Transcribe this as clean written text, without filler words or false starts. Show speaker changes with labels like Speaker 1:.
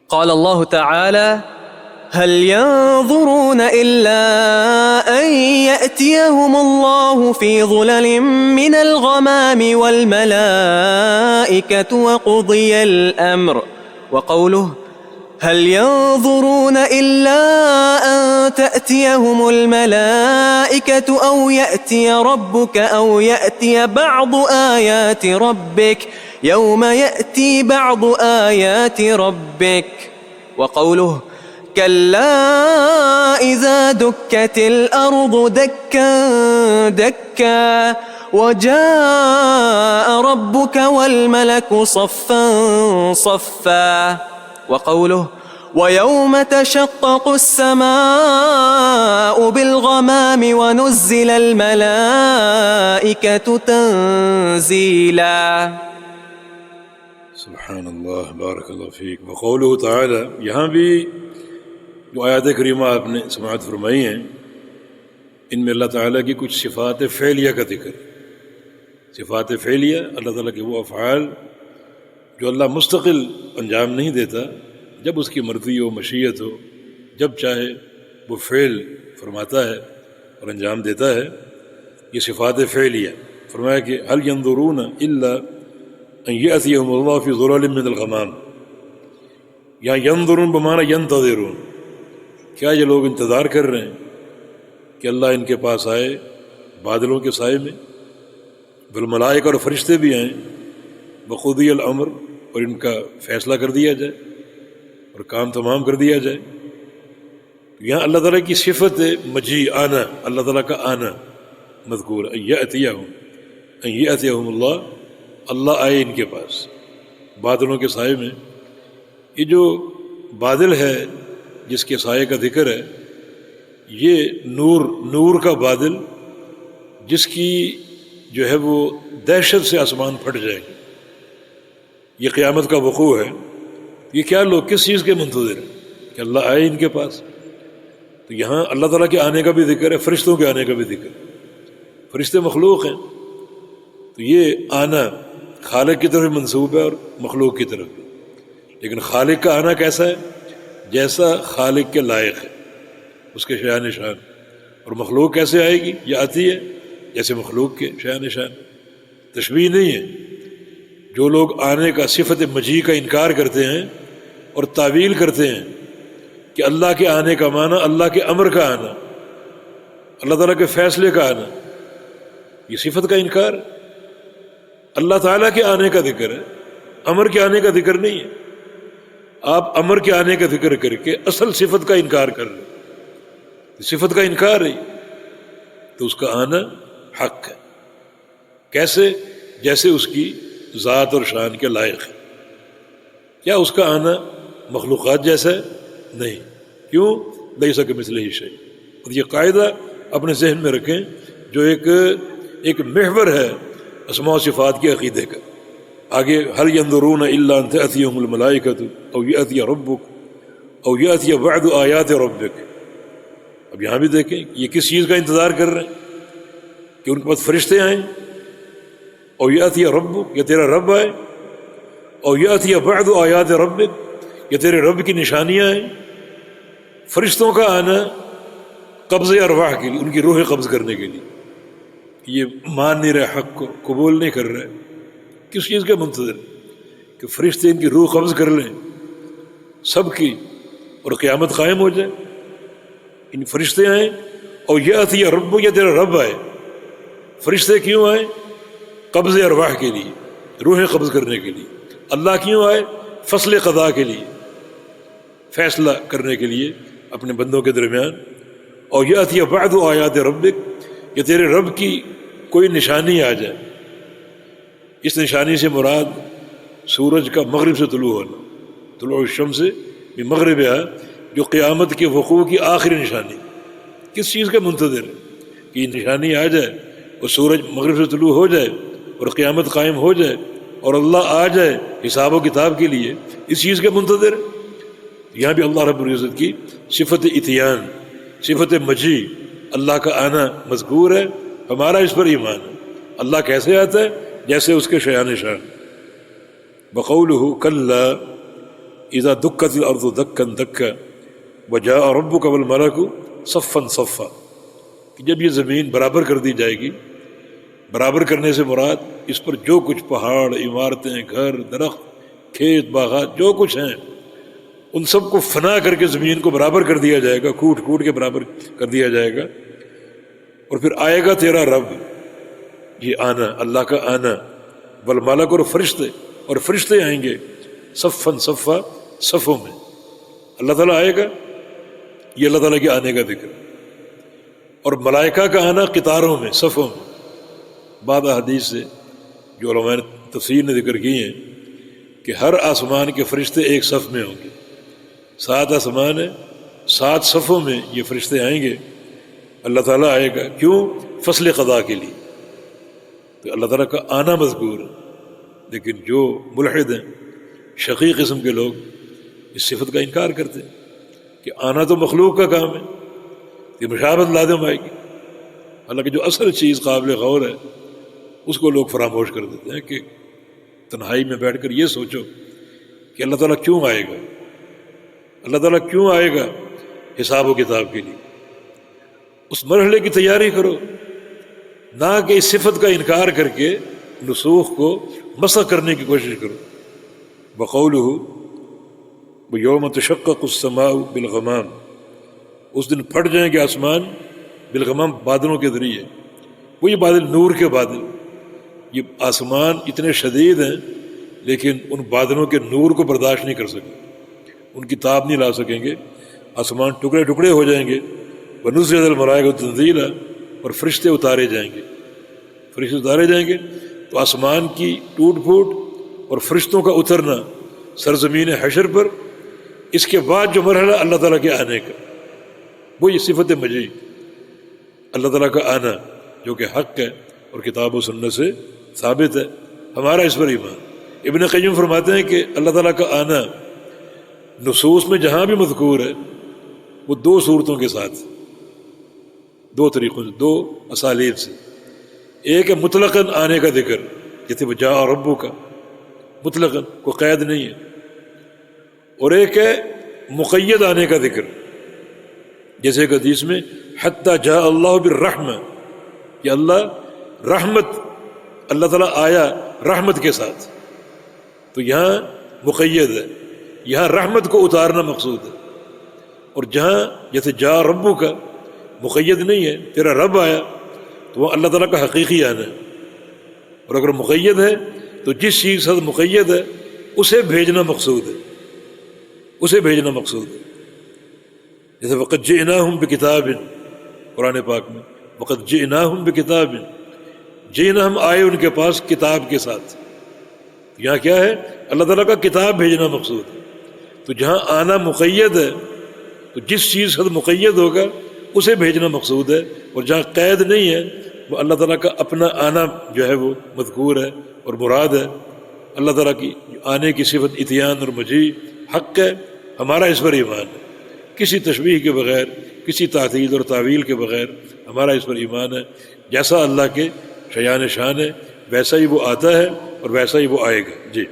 Speaker 1: قال الله تعالى: هل ينظرون إلا أن يأتيهم الله في ظلل من الغمام والملائكة وقضي الأمر. وقوله: هل ينظرون إلا أن تأتيهم الملائكة أو يأتي ربك أو يأتي بعض آيات ربك يوم يأتي بعض آيات ربك. وقوله: كلا إذا دكت الأرض دكا دكا وجاء ربك والملك صفا صفا. وقوله: ويوم تشقق السماء بالغمام ونزل الملائكة تنزيلا.
Speaker 2: سبحان اللہ، بارک اللہ فیک. وقولہ تعالی، یہاں بھی جو آیات کریمہ آپ نے سماعت فرمائی ہیں، ان میں اللہ تعالیٰ کی کچھ صفات فعلیہ کا ذکر. صفات فعلیہ، اللہ تعالیٰ کے وہ افعال جو اللہ مستقل انجام نہیں دیتا، جب اس کی مرضی ہو، مشیت ہو، جب چاہے وہ فعل فرماتا ہے اور انجام دیتا ہے. یہ صفات فعلیہ. فرمایا کہ هل ينظرون الا ان يأتيهم الله في ظلال من الغمام. یہاں ينظرون بمعنی ينتظرون، کیا یہ لوگ انتظار کر رہے ہیں کہ اللہ ان کے پاس آئے بادلوں کے سائے میں؟ بالملائکہ، اور فرشتے بھی آئیں. بقضی الامر، اور ان کا فیصلہ کر دیا جائے اور کام تمام کر دیا جائے. یہاں اللہ تعالیٰ کی صفت مجیء، آنا، اللہ تعالیٰ کا آنا مذکور ہے. ان یأتیہم اللہ، اللہ آئے ان کے پاس بادلوں کے سائے میں. یہ جو بادل ہے جس کے سائے کا ذکر ہے، یہ نور کا بادل، جس کی جو ہے وہ دہشت سے آسمان پھٹ جائے گی. یہ قیامت کا وقوع ہے. یہ کیا لوگ کس چیز کے منتظر ہیں کہ اللہ آئے ان کے پاس؟ تو یہاں اللہ تعالیٰ کے آنے کا بھی ذکر ہے، فرشتوں کے آنے کا بھی ذکر ہے. فرشتے مخلوق ہیں، تو یہ آنا خالق کی طرف منسوب ہے اور مخلوق کی طرف بھی. لیکن خالق کا آنا کیسا ہے؟ جیسا خالق کے لائق ہے، اس کے شان شان. اور مخلوق کیسے آئے گی؟ یہ آتی ہے جیسے مخلوق کے شان شان. تشبیہ نہیں ہے. جو لوگ آنے کا، صفت مجیء کا انکار کرتے ہیں اور تعویل کرتے ہیں کہ اللہ کے آنے کا معنی اللہ کے امر کا آنا، اللہ تعالیٰ کے فیصلے کا آنا، یہ صفت کا انکار. اللہ تعالیٰ کے آنے کا ذکر ہے، امر کے آنے کا ذکر نہیں ہے. آپ امر کے آنے کا ذکر کر کے اصل صفت کا انکار کر رہے ہیں. صفت کا انکار ہے تو اس کا آنا حق ہے. کیسے؟ جیسے اس کی ذات اور شان کے لائق ہے. کیا اس کا آنا مخلوقات جیسا ہے؟ نہیں. کیوں؟ لیس کمثلہ شیء. اور یہ قاعدہ اپنے ذہن میں رکھیں، جو ایک محور ہے اسماء و صفات کے عقیدے کا. آگے هل ينظرون الا ان تأتيهم الملائکۃ او یأتی ربک او یأتی بعض آیات ربک. اب یہاں بھی دیکھیں یہ کس چیز کا انتظار کر رہے ہیں؟ کہ ان کے پاس فرشتے آئیں، او یأتی ربک، یا تیرا رب آئے، او یأتی بعض آیات ربک، یا تیرے رب کی نشانیاں آئیں. فرشتوں کا آنا قبض ارواح کے لیے، ان کی روح قبض کرنے کے لیے. یہ مان نہیں رہے، حق کو قبول نہیں کر رہے. کس چیز کا منتظر؟ کہ فرشتے ان کی روح قبض کر لیں سب کی، اور قیامت قائم ہو جائے. ان فرشتے آئیں، اور یأتی رب، یا تیرا رب آئے. فرشتے کیوں آئے؟ قبض ارواح کے لیے، روحیں قبض کرنے کے لیے. اللہ کیوں آئے؟ فصل قضاء کے لیے، فیصلہ کرنے کے لیے اپنے بندوں کے درمیان. اور یأتی بعض آیات ربک، یا تیرے رب کی کوئی نشانی آ جائے. اس نشانی سے مراد سورج کا مغرب سے طلوع ہونا، طلوع الشمس بمغربہا، جو قیامت کے وقوع کی آخری نشانی. کس چیز کا منتظر ہے؟ کہ یہ نشانی آ جائے، اور سورج مغرب سے طلوع ہو جائے، اور قیامت قائم ہو جائے، اور اللہ آ جائے حساب و کتاب کے لیے. اس چیز کا منتظر ہے. یہاں بھی اللہ رب العزت کی صفت اتیان، صفت مجیء، اللہ کا آنا مذکور ہے. ہمارا اس پر ایمان ہے. اللہ کیسے آتا ہے؟ جیسے اس کے شان شان. بقولہ کلا اذا دکت الارض دکا دکا وجاء ربک والملک صفا صفا، کہ جب یہ زمین برابر کر دی جائے گی، برابر کرنے سے مراد اس پر جو کچھ پہاڑ، عمارتیں، گھر، درخت، کھیت، باغات، جو کچھ ہیں ان سب کو فنا کر کے زمین کو برابر کر دیا جائے گا، کوٹ کوٹ کے برابر کر دیا جائے گا، اور پھر آئے گا تیرا رب، یہ آنا، اللہ کا آنا، والملک، اور فرشتے آئیں گے صفاً صفا، صفوں میں، اللہ تعالیٰ آئے گا، یہ اللہ تعالیٰ کے آنے کا ذکر، اور ملائکہ کا آنا قطاروں میں، صفوں میں۔ بعض احادیث سے جو علماء تفسیر نے ذکر کی ہیں کہ ہر آسمان کے فرشتے ایک صف میں ہوں گے، 7 آسمان ہیں، 7 صفوں میں یہ فرشتے آئیں گے، اللہ تعالیٰ آئے گا، کیوں؟ فصل قضاء کے لیے، تو اللہ تعالیٰ کا آنا مذکور ہے۔ لیکن جو ملحد ہیں، شقی قسم کے لوگ، اس صفت کا انکار کرتے ہیں کہ آنا تو مخلوق کا کام ہے، یہ مشابہت لازم آئے گی، حالانکہ جو اصل چیز قابل غور ہے اس کو لوگ فراموش کر دیتے ہیں کہ تنہائی میں بیٹھ کر یہ سوچو کہ اللہ تعالیٰ کیوں آئے گا، اللہ تعالیٰ کیوں آئے گا حساب و کتاب کے لیے، اس مرحلے کی تیاری کرو، نہ کہ اس صفت کا انکار کر کے نسوخ کو مسخ کرنے کی کوشش کرو۔ بقولہ ویوم تشقق السماء بالغمام، اس دن پھٹ جائیں گے آسمان بالغمام، بادلوں کے ذریعے، وہی بادل نور کے بادل، یہ آسمان اتنے شدید ہیں لیکن ان بادلوں کے نور کو برداشت نہیں کر سکیں، ان کی تاب نہیں لا سکیں گے، آسمان ٹکڑے ٹکڑے ہو جائیں گے، ونزلت الملائکۃ تنزیلا، اور فرشتے اتارے جائیں گے، فرشتے اتارے جائیں گے، تو آسمان کی ٹوٹ پھوٹ اور فرشتوں کا اترنا سرزمین حشر پر، اس کے بعد جو مرحلہ اللہ تعالیٰ کے آنے کا، وہ یہ صفت مجیء، اللہ تعالیٰ کا آنا جو کہ حق ہے اور کتاب و سنت سے ثابت ہے، ہمارا اس پر ایمان۔ ابن قیم فرماتے ہیں کہ اللہ تعالیٰ کا آنا نصوص میں جہاں بھی مذکور ہے وہ 2 صورتوں کے ساتھ، 2 طریقوں سے، 2 اسالیب سے۔ ایک ہے مطلقاً آنے کا ذکر، جیسے وجاء ربک کا، مطلقاً کوئی قید نہیں ہے، اور ایک ہے مقید آنے کا ذکر، جیسے کہ حدیث میں حتی جاء اللہ بالرحمہ، کہ اللہ رحمت، اللہ تعالیٰ آیا رحمت کے ساتھ، تو یہاں مقید ہے، یہاں رحمت کو اتارنا مقصود ہے، اور جہاں جیسے جاء ربو کا مقید نہیں ہے، تیرا رب آیا، تو وہ اللہ تعالیٰ کا حقیقی آنا ہے، اور اگر مقید ہے تو جس چیز سے مقید ہے اسے بھیجنا مقصود ہے، اسے بھیجنا مقصود ہے، جیسے وقد جئناہم بکتاب، قرآن پاک میں وقد جئناہم بکتاب، جئنا ہم آئے ان کے پاس کتاب کے ساتھ، یہاں کیا ہے؟ اللہ تعالیٰ کا کتاب بھیجنا مقصود ہے، تو جہاں آنا مقید ہے تو جس چیز سے مقید ہوگا اسے بھیجنا مقصود ہے، اور جہاں قید نہیں ہے وہ اللہ تعالیٰ کا اپنا آنا جو ہے وہ مذکور ہے اور مراد ہے۔ اللہ تعالیٰ کی آنے کی صفت اتیان اور مجیء حق ہے، ہمارا اس پر ایمان ہے، کسی تشبیہ کے بغیر، کسی تعطیل اور تعویل کے بغیر ہمارا اس پر ایمان ہے، جیسا اللہ کے شیان شان ہے ویسا ہی وہ آتا ہے اور ویسا ہی وہ آئے گا۔ جی